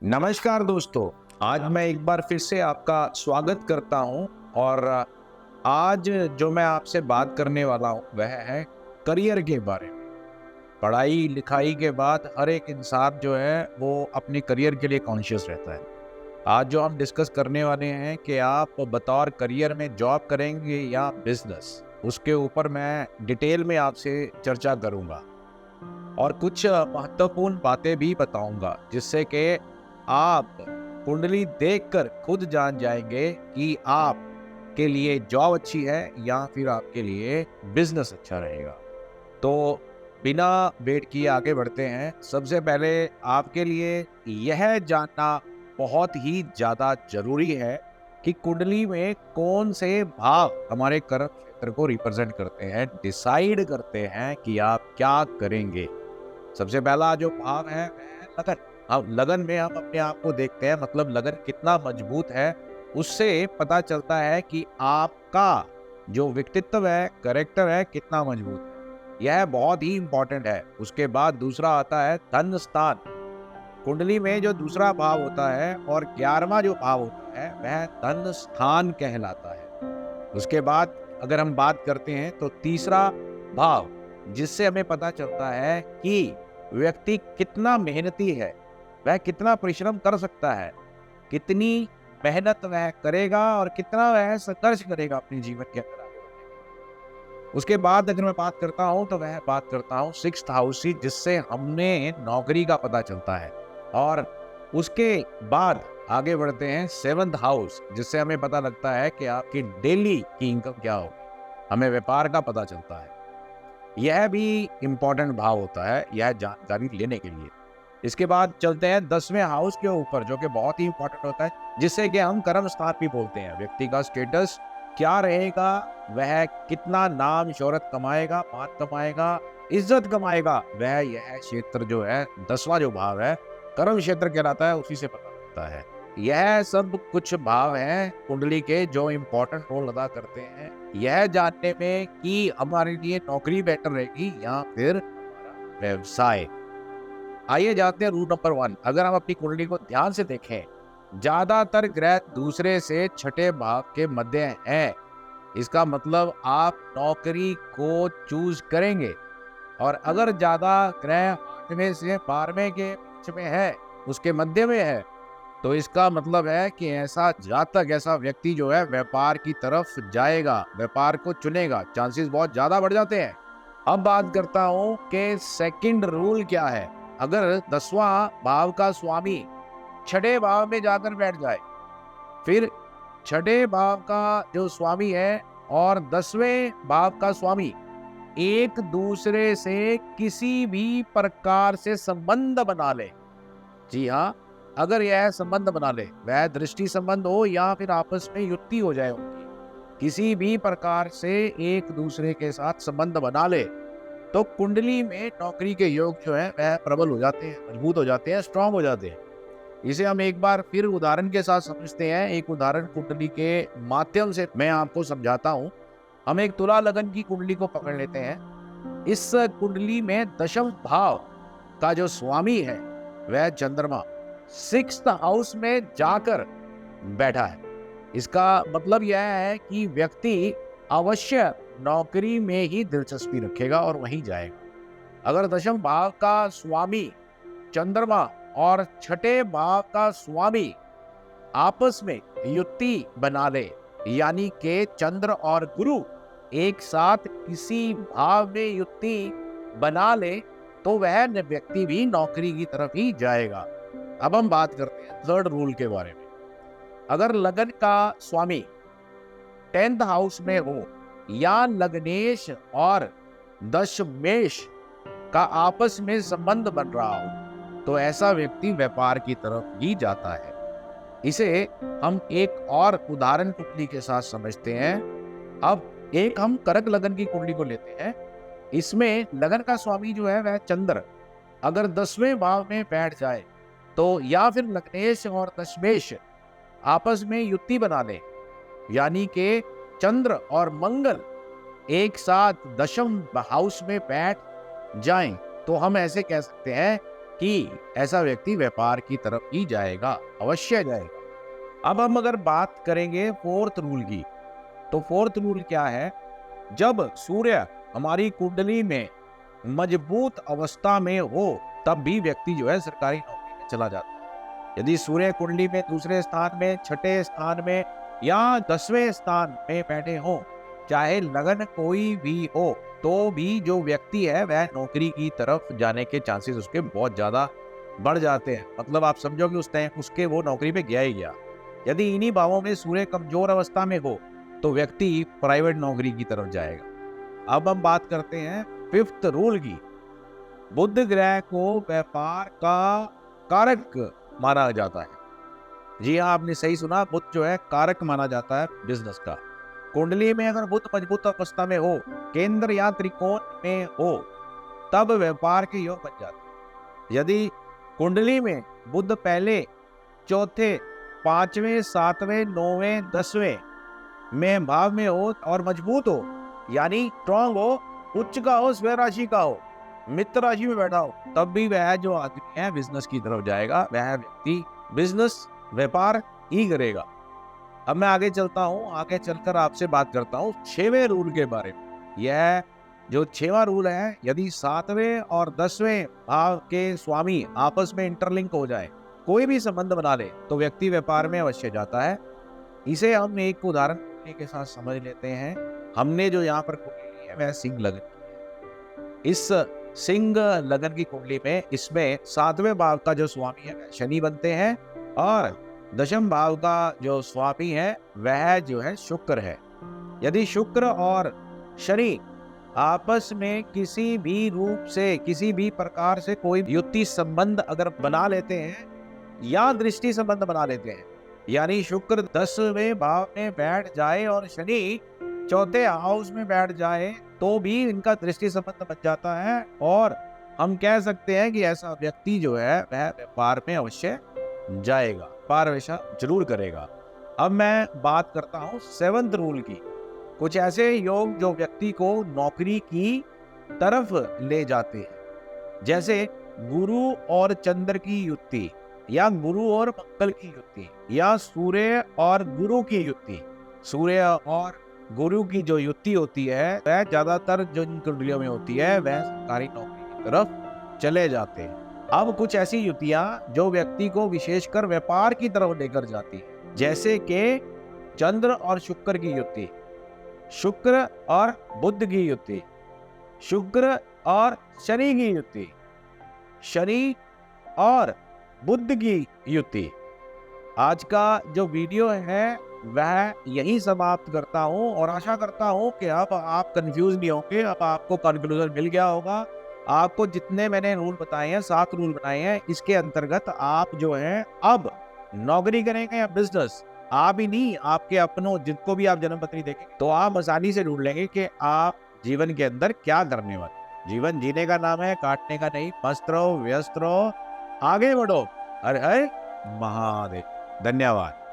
नमस्कार दोस्तों। आज मैं एक बार फिर से आपका स्वागत करता हूं और आज जो मैं आपसे बात करने वाला हूं वह है करियर के बारे में। पढ़ाई लिखाई के बाद हर एक इंसान जो है वो अपने करियर के लिए कॉन्शियस रहता है। आज जो हम डिस्कस करने वाले हैं कि आप बतौर करियर में जॉब करेंगे या बिजनेस, उसके ऊपर मैं डिटेल में आपसे चर्चा करूंगा और कुछ महत्वपूर्ण बातें भी बताऊंगा जिससे कि आप कुंडली देखकर खुद जान जाएंगे कि आप के लिए जॉब अच्छी है या फिर आपके लिए बिजनेस अच्छा रहेगा। तो बिना वेट किए आगे बढ़ते हैं। सबसे पहले आपके लिए यह जानना बहुत ही ज़्यादा ज़रूरी है कि कुंडली में कौन से भाव हमारे कर्म क्षेत्र को रिप्रेजेंट करते हैं, डिसाइड करते हैं कि आप क्या करेंगे। सबसे पहला जो भाव है वह है लगन। अब लगन में हम अपने आप को देखते हैं, मतलब लगन कितना मजबूत है उससे पता चलता है कि आपका जो व्यक्तित्व है, कैरेक्टर है, कितना मजबूत है। यह बहुत ही इंपॉर्टेंट है। उसके बाद दूसरा आता है धन स्थान। कुंडली में जो दूसरा भाव होता है और 11वां जो भाव होता है वह धन स्थान कहलाता है। उसके बाद अगर हम बात करते हैं तो तीसरा भाव, जिससे हमें पता चलता है कि व्यक्ति कितना मेहनती है, वह कितना परिश्रम कर सकता है, कितनी मेहनत वह करेगा और कितना वह संघर्ष करेगा अपने जीवन के अंदर आगे बढ़ने के लिए। उसके बाद अगर मैं बात करता हूं तो वह बात करता हूं सिक्स्थ हाउस की, जिससे हमने नौकरी का पता चलता है। और उसके बाद आगे बढ़ते हैं सेवंथ हाउस, जिससे हमें पता लगता है कि आपकी डेली की इनकम क्या होगी, हमें व्यापार का पता चलता है। यह भी इंपॉर्टेंट भाव होता है यह जानकारी लेने के लिए। इसके बाद चलते हैं 10वें हाउस के ऊपर, जो कि बहुत ही इंपॉर्टेंट होता है, जिससे कि हम कर्म स्थान भी बोलते हैं। व्यक्ति का स्टेटस क्या रहेगा, वह कितना नाम शोहरत कमाएगा, मान कमाएगा, इज्जत कमाएगा, वह यह क्षेत्र जो है 10वां जो भाव है कर्म क्षेत्र कहलाता है, उसी से पता लगता है। यह सब कुछ भाव हैं कुंडली के जो इम्पोर्टेंट रोल अदा करते हैं यह जानने में कि हमारे लिए नौकरी बेटर रहेगी या फिर हमारा व्यवसाय। आइए जानते हैं रूल नंबर 1। अगर हम अपनी कुंडली को ध्यान से देखें, ज्यादातर ग्रह दूसरे से छठे भाव के मध्य हैं। इसका मतलब आप नौकरी को चूज करेंगे। और अगर ज्यादा ग्रह 8वें से 12वें के बीच में है, उसके मध्य में है, तो इसका मतलब है कि ऐसा जातक, ऐसा व्यक्ति जो है व्यापार की तरफ जाएगा, व्यापार को चुनेगा, चांसेस बहुत ज्यादा बढ़ जाते हैं। अब बात करता हूं कि सेकंड रूल क्या है। अगर 10वां भाव का स्वामी छठे भाव में जाकर बैठ जाए, फिर छठे भाव का जो स्वामी है और 10वें भाव का स्वामी एक दूसरे से किसी भी प्रकार से संबंध बना ले। जी हाँ, अगर यह संबंध बना ले, वह दृष्टि संबंध हो या फिर आपस में युति हो जाए उनकी, किसी भी प्रकार से एक दूसरे के साथ संबंध बना ले, तो कुंडली में नौकरी के योग जो है वह प्रबल हो जाते हैं, मजबूत हो जाते हैं, स्ट्रांग हो जाते हैं। इसे हम एक बार फिर उदाहरण के साथ समझते हैं। एक उदाहरण कुंडली के माध्यम से मैं आपको समझाता हूँ। हम एक तुला लगन की कुंडली को पकड़ लेते हैं। इस कुंडली में दशम भाव का जो स्वामी है वह चंद्रमा 6th हाउस में जाकर बैठा है। इसका मतलब यह है कि व्यक्ति अवश्य नौकरी में ही दिलचस्पी रखेगा और वहीं जाएगा। अगर दशम भाव का स्वामी चंद्रमा और छठे भाव का स्वामी आपस में युति बना ले, यानी कि चंद्र और गुरु एक साथ किसी भाव में युति बना ले, तो वह व्यक्ति भी नौकरी की तरफ ही जाएगा। अब हम बात करते हैं थर्ड रूल के बारे में। अगर लगन का स्वामी 10th हाउस में हो या लग्नेश और दशमेश का आपस में संबंध बन रहा हो, तो ऐसा व्यक्ति व्यापार की तरफ ही जाता है। इसे हम एक और उदाहरण कुंडली के साथ समझते हैं। अब एक हम कर्क लगन की कुंडली को लेते हैं। इसमें लगन का स्वामी जो है वह चंद्र अगर 10वें भाव में बैठ जाए, तो या फिर लग्नेश और दशमेश आपस में युति बना ले, यानी कि चंद्र और मंगल एक साथ दशम हाउस में बैठ जाएं, तो हम ऐसे कह सकते हैं कि ऐसा व्यक्ति व्यापार की तरफ ही जाएगा, अवश्य जाएगा। अब हम अगर बात करेंगे फोर्थ रूल की, तो फोर्थ रूल क्या है? जब सूर्य हमारी कुंडली में मजबूत अवस्था में हो, तब भी व्यक्ति जो है सरकारी नौकरी में चला जाता है। यदि सूर्य कुंडली में दूसरे स्थान में, छठे स्थान में या 10वें स्थान में बैठे हो, चाहे लगन कोई भी हो, तो भी जो व्यक्ति है वह नौकरी की तरफ जाने के चांसेस उसके बहुत ज्यादा बढ़ जाते हैं। मतलब आप समझो कि उस टाइम उसके वो नौकरी पे गया ही गया। यदि इन्हीं भावों में सूर्य कमजोर अवस्था में हो, तो व्यक्ति प्राइवेट नौकरी की तरफ जाएगा। अब हम बात करते हैं फिफ्थ रूल की। बुध ग्रह को व्यापार का कारक माना जाता है। जी हाँ, आपने सही सुना, बुध जो है कारक माना जाता है बिजनेस का। कुंडली में अगर बुध मजबूत अवस्था में हो, केंद्र या त्रिकोण में हो, तब व्यापार के योग बन जाते हैं। यदि कुंडली में बुध पहले, चौथे, पांचवें, सातवें, नौवें, 10वें में भाव में हो और मजबूत हो, यानी स्ट्रांग हो, उच्च का हो, स्व राशि का हो, मित्र राशि में बैठा हो, तब भी वह जो आदमी है बिजनेस की तरफ जाएगा, वह व्यक्ति बिजनेस व्यापार ही करेगा। अब मैं आगे चलता हूं, आगे चलकर आपसे बात करता हूं 6वें रूल के बारे में। यह जो 6वां रूल है, यदि 7वें और 10वें भाव के स्वामी आपस में इंटरलिंक हो जाए, कोई भी संबंध बना ले, तो व्यक्ति व्यापार में अवश्य जाता है। इसे हम एक उदाहरण के साथ समझ लेते हैं। हमने जो यहाँ पर कुंडली ली है वह सिंह लगन की है। इस सिंह लगन की कुंडली में इसमें 7वें भाव का जो स्वामी है शनि बनते हैं और 10वें भाव का जो स्वामी है वह जो है शुक्र है। यदि शुक्र और शनि आपस में किसी भी रूप से, किसी भी प्रकार से कोई युति संबंध अगर बना लेते हैं या दृष्टि संबंध बना लेते हैं, यानी शुक्र 10वें भाव में बैठ जाए और शनि चौथे हाउस में बैठ जाए, तो भी इनका दृष्टि संबंध बन जाता है और हम कह सकते हैं कि ऐसा व्यक्ति जो है वह व्यापार में अवश्य जाएगा, व्यापार हमेशा जरूर करेगा। अब मैं बात करता हूं 7th रूल की। कुछ ऐसे योग जो व्यक्ति को नौकरी की तरफ ले जाते हैं, जैसे गुरु और चंद्र की युति, या गुरु और मंगल की युति, या सूर्य और गुरु की युति। सूर्य और गुरु की जो युति होती है वह ज्यादातर जो इन कुंडलियों में होती है वह सरकारी नौकरी की तरफ चले जाते हैं। अब कुछ ऐसी युतियां जो व्यक्ति को विशेषकर व्यापार की तरफ लेकर जाती है, जैसे कि चंद्र और शुक्र की युति, शुक्र और बुध की युति, शुक्र और शनि की युति, शनि और बुध की युति। आज का जो वीडियो है वह यही समाप्त करता हूं और आशा करता हूं कि अब आप कंफ्यूज नहीं होंगे, अब आपको कंक्लूजन मिल गया होगा। आपको जितने मैंने रूल बताए हैं, 7 रूल बनाए हैं, इसके अंतर्गत आप जो है अब नौकरी करेंगे या बिजनेस, आप ही नहीं, आपके अपनों जिनको भी आप जन्मपत्री देखेंगे तो आप आसानी से ढूंढ लेंगे कि आप जीवन के अंदर क्या करने वाले। जीवन जीने का नाम है, काटने का नहीं। मस्त रहो, व्यस्त रहो, आगे बढ़ो। हर हर महादेव। धन्यवाद।